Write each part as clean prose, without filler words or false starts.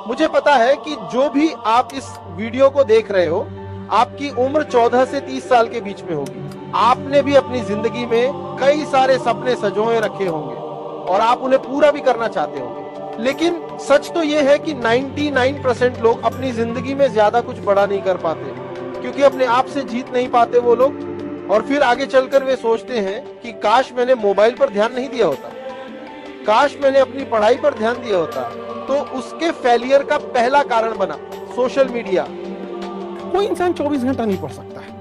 मुझे पता है कि जो भी आप इस वीडियो को देख रहे हो, आपकी उम्र 14 से 30 साल के बीच में होगी। आपने भी अपनी जिंदगी में कई सारे सपने संजोए रखे होंगे और आप उन्हें पूरा भी करना चाहते होंगे। लेकिन सच तो यह है कि 99% लोग अपनी जिंदगी में ज्यादा कुछ बड़ा नहीं कर पाते, क्योंकि अपने आप से जीत नहीं पाते वो लोग। और फिर आगे चलकर वे सोचते हैं कि काश मैंने मोबाइल पर ध्यान नहीं दिया होता, काश मैंने अपनी पढ़ाई पर ध्यान दिया होता। तो उसके फेलियर का पहला कारण बना सोशल मीडिया। कोई इंसान 24 घंटा नहीं पढ़ सकता है,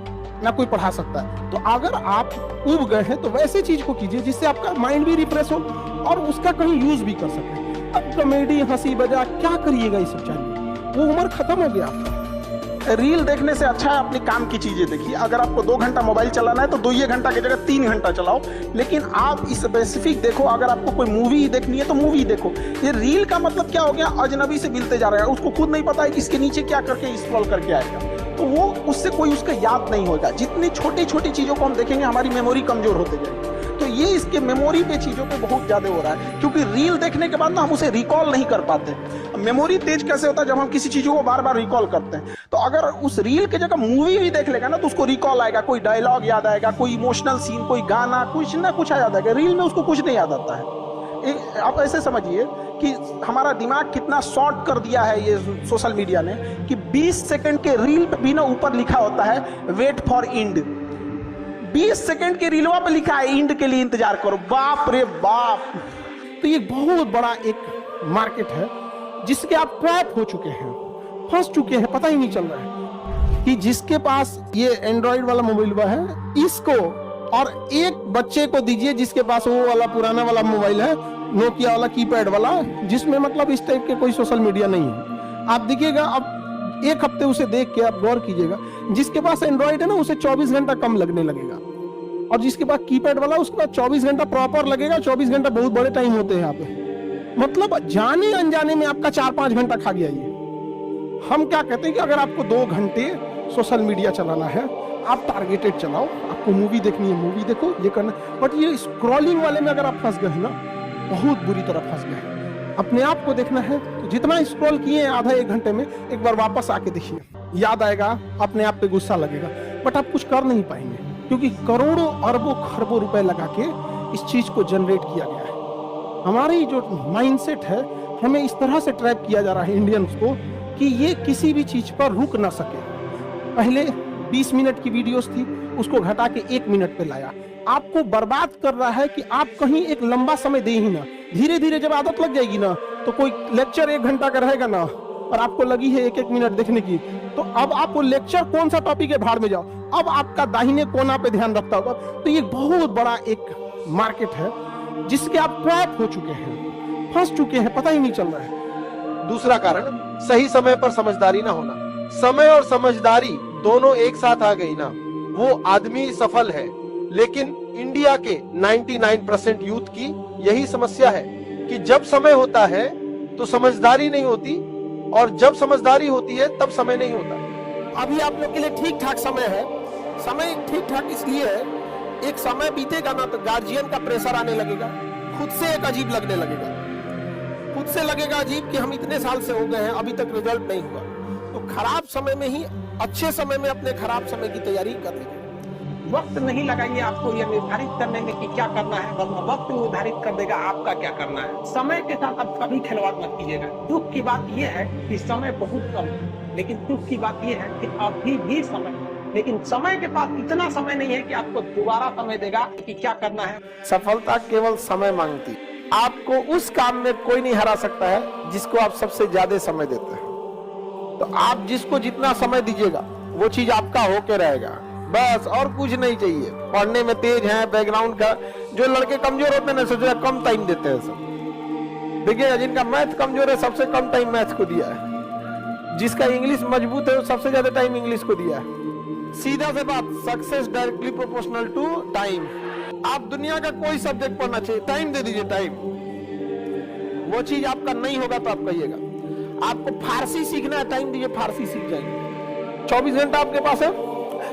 ना कोई पढ़ा सकता है। तो अगर आप उब गए हैं तो वैसे चीज को कीजिए जिससे आपका माइंड भी रिफ्रेश हो और उसका कहीं यूज भी कर सके। अब कॉमेडी, हंसी मजाक क्या करिएगा इस सब चैनल, वो उम्र खत्म हो गया। रील देखने से अच्छा है अपने काम की चीजें देखिए। अगर आपको 2 घंटा मोबाइल चलाना है तो 2 घंटा की जगह 3 घंटा चलाओ, लेकिन आप स्पेसिफिक देखो। अगर आपको कोई मूवी देखनी है तो मूवी देखो। ये रील का मतलब क्या हो गया, अजनबी से मिलते जा रहा है, उसको खुद नहीं पता है कि इसके नीचे क्या करके स्क्रॉल करके आएगा, तो वो उससे कोई उसका याद नहीं होगा। जितनी छोटी छोटी चीजों को हम देखेंगे हमारी मेमोरी कमजोर होते जाएगी। तो ये इसके मेमोरी पे चीजों पे बहुत ज्यादा हो रहा है, क्योंकि रील देखने के बाद ना हम उसे रिकॉल नहीं कर पाते। मेमोरी तेज कैसे होता है, जब हम किसी चीजों को बार बार रिकॉल करते हैं। तो अगर उस रील के जगह मूवी भी देख लेगा ना तो उसको रिकॉल आएगा, कोई डायलॉग याद आएगा, कोई इमोशनल सीन, कोई गाना, कुछ ना कुछ याद आएगा। रील में उसको कुछ नहीं याद आता है। आप ऐसे समझिए कि हमारा दिमाग कितना शॉर्ट कर दिया है ये सोशल मीडिया ने, कि 20 सेकंड के रील पे भी ना ऊपर लिखा होता है वेट फॉर इंड। 20 सेकंड के रीलवा पे लिखा है इंड के लिए इंतजार करो। बाप रे बाप। तो ये बहुत बड़ा एक मार्केट है जिसके आप ट्रैप हो चुके हैं, फंस चुके हैं, पता ही नहीं चल रहा है कि जिसके पास ये एंड्रॉइड वाला मोबाइल है इसको और एक बच्चे को दीजिए जिसके पास वो वाला पुराना वाला मोबाइल है, नोकिया वाला कीपैड वाला, जिसमें मतलब इस टाइप के कोई सोशल मीडिया नहीं है। आप देखिएगा, अब एक हफ्ते उसे देख के आप गौर कीजिएगा, जिसके पास एंड्रॉइड है ना उसे 24 घंटा कम लगने लगेगा, और जिसके पास कीपैड वाला उसके पास 24 घंटा प्रॉपर लगेगा। 24 घंटा बहुत बड़े टाइम होते हैं यहाँ पे, मतलब जाने अनजाने में आपका 4-5 घंटा खा गया ये। हम क्या कहते हैं कि अगर आपको 2 घंटे सोशल मीडिया चलाना है, आप टारगेटेड चलाओ। आपको मूवी देखनी है मूवी देखो, ये करना। बट ये स्क्रॉलिंग वाले में अगर आप फंस गए ना, बहुत बुरी तरह फंस गए। अपने आप को देखना है तो जितना स्क्रॉल किए आधा 1 घंटे में एक बार वापस आके देखिए, याद आएगा, अपने आप पे गुस्सा लगेगा, बट आप कुछ कर नहीं पाएंगे, क्योंकि करोड़ों अरबों खरबों रुपए लगा के इस चीज को जनरेट किया गया है। हमारी जो माइंडसेट है, हमें इस तरह से ट्रैप किया जा रहा है इंडियंस को कि ये किसी भी चीज पर रुक ना सके। पहले 20 मिनट की वीडियोस थी, उसको घटा के 1 मिनट पे लाया। आपको बर्बाद कर रहा है कि आप कहीं एक लंबा समय दे ही ना। धीरे धीरे जब आदत लग जाएगी ना, तो कोई लेक्चर 1 घंटा का रहेगा ना और आपको लगी है 1-1 मिनट देखने की, तो अब आप वो लेक्चर कौन सा टॉपिक है भाड़ में जाओ, अब आपका दाहिने कोना पे ध्यान रखता होगा। तो ये बहुत बड़ा एक मार्केट है जिसके आप ट्रैप हो चुके हैं, फंस चुके हैं, पता ही नहीं चल रहा है। दूसरा कारण सही समय पर समझदारी ना होना। समय और समझदारी दोनों एक साथ आ गई ना, वो आदमी सफल है। लेकिन इंडिया के 99% यूथ की यही समस्या है कि जब समय होता है तो समझदारी नहीं होती, और जब समझदारी होती है तब समय नहीं होता। अभी आप लोग के लिए ठीक ठाक समय है। समय ठीक ठाक इसलिए है, एक समय बीतेगा ना तो गार्जियन का प्रेशर आने लगेगा, खुद से एक अजीब लगने लगेगा, खुद से लगेगा अजीब कि हम इतने साल से हो गए हैं अभी तक रिजल्ट नहीं हुआ। तो खराब समय में ही अच्छे समय में अपने खराब समय की तैयारी कर लीजिए। वक्त नहीं लगाइए आपको यह निर्धारित करने में कि क्या करना है, वरना वक्त निर्धारित कर देगा आपका क्या करना है। समय के साथ आप कभी खिलवाड़ मत कीजिएगा। दुख की बात यह है कि समय बहुत कम है, लेकिन दुख की बात यह है कि अभी भी समय, लेकिन समय के पास इतना समय नहीं है कि आपको दोबारा समय देगा कि क्या करना है। सफलता केवल समय मांगती। आपको उस काम में कोई नहीं हरा सकता है जिसको आप सबसे ज्यादा समय देते हैं। तो आप जिसको जितना समय दीजिएगा वो चीज आपका होके रहेगा, बस, और कुछ नहीं चाहिए। पढ़ने में तेज है, बैकग्राउंड का, जो लड़के कमजोर होते हैं ना सोचा कम टाइम देते हैं सब। देखिए जिनका मैथ कमजोर है सबसे कम टाइम मैथ को दिया है, जिसका इंग्लिश मजबूत है वो सबसे ज्यादा टाइम इंग्लिश को दिया है। सीधा से बात, success directly proportional to time. आप दुनिया का कोई सब्जेक्ट पढ़ना चाहिए, टाइम दे दीजिए, टाइम। वो चीज आपका नहीं होगा तो आप कहिएगा। आपको फारसी सीखना है, टाइम दीजिए, फारसी सीख जाएंगे। 24 घंटा आपके पास है,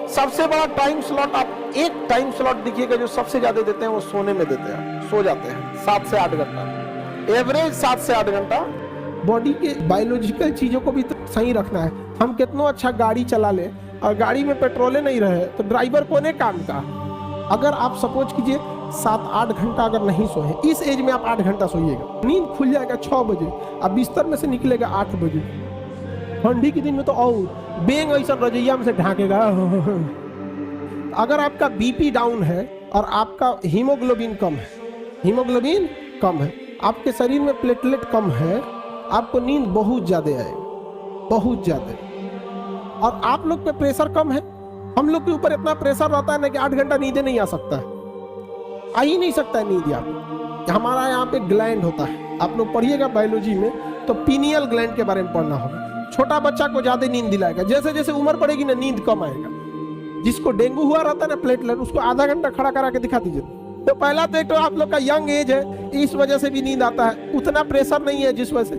सबसे बड़ा टाइम स्लॉट आप एक टाइम स्लॉट देखिएगा जो सबसे ज्यादा देते हैं वो सोने में देते हैं। सो जाते हैं 7 से 8 घंटा, एवरेज 7 से 8 घंटा। बॉडी के बायोलॉजिकल चीजों को भी तो सही रखना है। हम कितना अच्छा गाड़ी चला ले और गाड़ी में पेट्रोले नहीं रहे तो ड्राइवर कोने काम का। अगर आप सपोज कीजिए 7-8 घंटा अगर नहीं सोए, इस एज में आप 8 घंटा सोइएगा, नींद खुल जाएगा 6 बजे, अब बिस्तर में से निकलेगा 8 बजे। ठंडी के दिन में तो और बेंग ऐसा रजैया में से ढाकेगा। अगर आपका बीपी डाउन है और आपका हीमोग्लोबिन कम है, आपके शरीर में प्लेटलेट कम है, आपको नींद बहुत ज्यादा आएगी, बहुत ज्यादा। और आप लोग पे प्रेशर कम है, हम लोग के ऊपर इतना प्रेशर रहता है ना कि 8 घंटा नींद नहीं आ सकता है, आ ही नहीं सकता है नींद। आप हमारा यहाँ पे ग्लैंड होता है, आप लोग पढ़िएगा बायोलॉजी में तो पीनियल ग्लैंड के बारे में पढ़ना होगा। छोटा बच्चा को ज्यादा नींद दिलाएगा, जैसे जैसे उम्र बढ़ेगी ना नींद कम आएगा। जिसको डेंगू हुआ रहता है ना प्लेटलेट, उसको आधा घंटा खड़ा करा के दिखा दीजिए। तो पहला तो एक तो आप लोग का यंग एज है, इस वजह से भी नींद आता है, उतना प्रेशर नहीं है जिस वजह से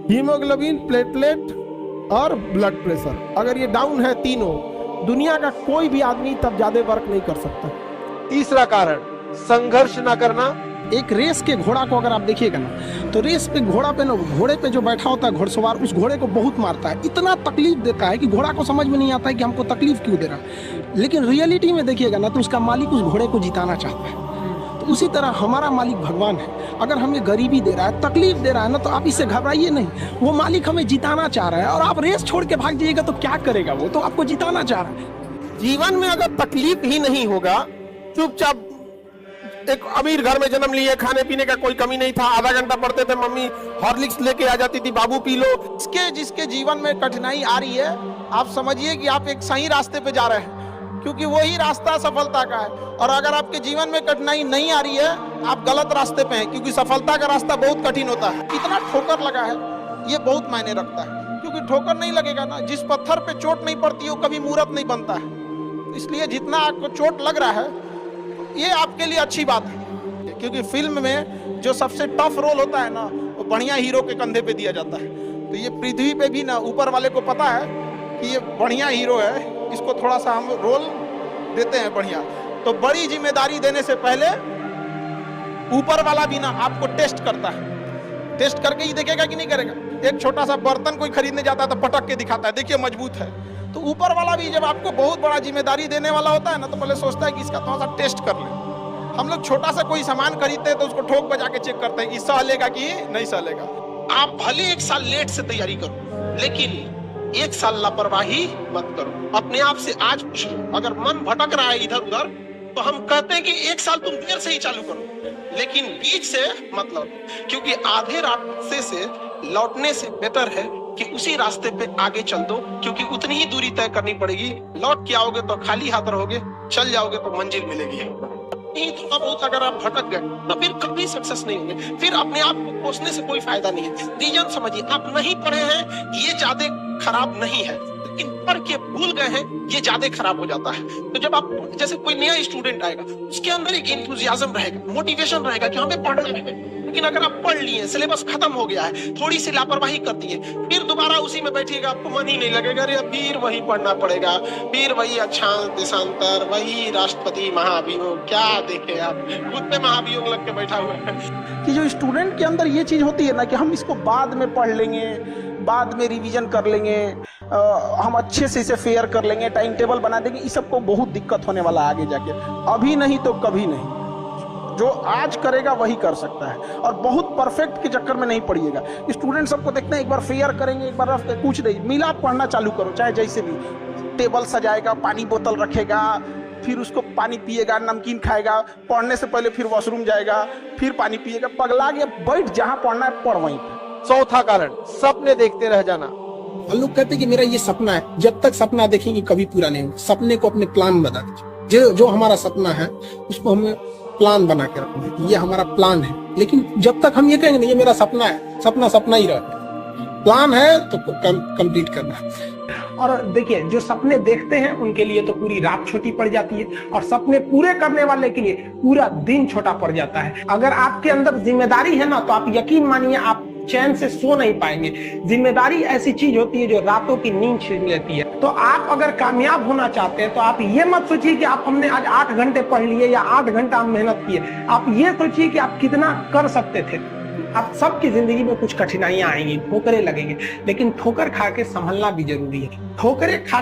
हीमोग्लोबिन, प्लेटलेट और ब्लड प्रेशर अगर ये डाउन है तीनों, दुनिया का कोई भी आदमी तब ज्यादा वर्क नहीं कर सकता। तीसरा कारण संघर्ष ना करना। एक रेस के घोड़ा को अगर आप देखिएगा ना, तो रेस पे घोड़ा पे ना, घोड़े पे जो बैठा होता है घोड़सवार, उस घोड़े को बहुत मारता है, इतना तकलीफ देता है कि घोड़ा को समझ में नहीं आता है कि हमको तकलीफ क्यों दे रहा है। लेकिन रियलिटी में देखिएगा ना तो उसका मालिक उस घोड़े को जिताना चाहता है। तो उसी तरह हमारा मालिक भगवान है, अगर हमें गरीबी दे रहा है, तकलीफ दे रहा है ना, तो आप इससे घबराइए नहीं, वो मालिक हमें जिताना चाह रहा है। और आप रेस छोड़ के भाग जाइएगा तो क्या करेगा, वो तो आपको जिताना चाह रहा है। जीवन में अगर तकलीफ ही नहीं होगा, चुपचाप एक अमीर घर में जन्म लिए, खाने पीने का कोई कमी नहीं था, आधा घंटा पढ़ते थे, मम्मी हॉर्लिक्स लेके आ जाती थी, बाबू पी लो। जिसके जीवन में कठिनाई आ रही है, आप समझिए कि आप एक सही रास्ते पे जा रहे हैं, क्योंकि वही रास्ता सफलता का है। और अगर आपके जीवन में कठिनाई नहीं आ रही है, आप गलत रास्ते पे हैं, क्योंकि सफलता का रास्ता बहुत कठिन होता है। इतना ठोकर लगा है, ये बहुत मायने रखता है, क्योंकि ठोकर नहीं लगेगा ना, जिस पत्थर पे चोट नहीं पड़ती है वो कभी मूर्त नहीं बनता है। इसलिए जितना आपको चोट लग रहा है, ये आपके लिए अच्छी बात है, क्योंकि फिल्म में जो सबसे टफ रोल होता है ना, वो बढ़िया हीरो के कंधे पे दिया जाता है। तो ये पृथ्वी पे भी ना ऊपर वाले को पता है कि ये बढ़िया हीरो है, इसको थोड़ा सा हम रोल देते हैं बढ़िया। तो बड़ी जिम्मेदारी देने से पहले ऊपर वाला भी ना आपको टेस्ट करता है, टेस्ट करके ही देखेगा कि नहीं करेगा। एक छोटा सा बर्तन कोई खरीदने जाता है तो पटक के दिखाता है, देखिए मजबूत है। तो ऊपर वाला भी जब आपको बहुत बड़ा जिम्मेदारी देने वाला होता है ना, तो पहले सोचता है कि इसका थोड़ा सा टेस्ट कर ले। हम लोग छोटा सा कोई सामान खरीदते हैं तो उसको ठोक बजा के चेक करते हैं कि सह लेगा कि नहीं सह लेगा। आप भले 1 साल लेट से तैयारी करो, लेकिन 1 साल लापरवाही मत करो। अपने आप से आज पूछो, अगर मन भटक रहा है इधर उधर, तो हम कहते हैं कि 1 साल तुम देर से ही चालू करो, लेकिन बीच से मत लौटो, क्योंकि आधे रास्ते से लौटने से बेटर है कि उसी रास्ते पे आगे चल दो, क्योंकि उतनी ही दूरी तय करनी पड़ेगी। लौट के आओगे तो खाली हाथ रहोगे, चल जाओगे तो मंजिल मिलेगी। नहीं थोड़ा बहुत अगर आप भटक गए तो फिर कभी सक्सेस नहीं होंगे, फिर अपने आप को कोसने से कोई फायदा नहीं है। रीजन समझिए, आप नहीं पढ़े हैं ये ज्यादा खराब नहीं है, लेकिन पढ़ के भूल गए हैं ये ज्यादा खराब हो जाता है। तो जब आप जैसे कोई नया स्टूडेंट आएगा, उसके अंदर एक एंथुसियाज्म रहेगा, मोटिवेशन रहेगा कि हमें पढ़ना है। लेकिन अगर आप पढ़ लिए, सिलेबस खत्म हो गया है, थोड़ी सी लापरवाही कर दी है, फिर दोबारा उसी में बैठिएगा, आपको मन ही नहीं लगेगा, अरे फिर वही पढ़ना पड़ेगा, फिर वही अक्षांश देशांतर, वही राष्ट्रपति महाभियोग, क्या देखे आप खुद पे महाभियोग लग के बैठा हुआ है। कि जो स्टूडेंट के अंदर ये चीज होती है ना कि हम इसको बाद में पढ़ लेंगे, बाद में रिवीजन कर लेंगे, हम अच्छे से इसे फेयर कर लेंगे, टाइम टेबल बना देंगे, इस सबको बहुत दिक्कत होने वाला है आगे जाके। अभी नहीं तो कभी नहीं, जो आज करेगा वही कर सकता है। और बहुत परफेक्ट के चक्कर में नहीं पड़िएगा। स्टूडेंट सबको देखते हैं, एक बार फेयर करेंगे, एक बार रफ कुछ नहीं मिला, पढ़ना चालू करो, चाहे जैसे भी। टेबल सजाएगा, पानी बोतल रखेगा, फिर उसको पानी पिएगा, नमकीन खाएगा, पढ़ने से पहले फिर वॉशरूम जाएगा, फिर पानी पिएगा, पगला गया, बैठ जहां पढ़ना है पढ़ वहीं पे। चौथा कारण सपने देखते रह जाना। हम लोग कहते हैं कि मेरा ये सपना है, जब तक सपना देखेंगे कभी पूरा नहीं होगा। सपने को अपने प्लान बना दीजिए, जो हमारा सपना है उसको हमें प्लान बना के रखेंगे, ये हमारा प्लान है। लेकिन जब तक हम ये कहेंगे नहीं ये मेरा सपना है, सपना सपना ही रहेगा। प्लान है तो कंप्लीट करना है। और देखिए, जो सपने देखते हैं उनके लिए तो पूरी रात छोटी पड़ जाती है, और सपने पूरे करने वाले के लिए पूरा दिन छोटा पड़ जाता है। अगर आपके अंदर जिम्मेदारी है ना, तो आप यकीन मानिए आप चैन से सो नहीं पाएंगे। जिम्मेदारी ऐसी चीज होती है जो रातों की नींद छीन लेती है। तो आप अगर कामयाब होना चाहते हैं तो आप ये मत सोचिए कि आप हमने आज 8 घंटे पढ़ लिए या 8 घंटा हम मेहनत किए। आप ये सोचिए कि आप कितना कर सकते थे। आप सबकी जिंदगी में कुछ कठिनाइयां आएंगी, ठोकरें लगेंगे, लेकिन ठोकर खा के संभलना भी जरूरी है। ठोकरें खा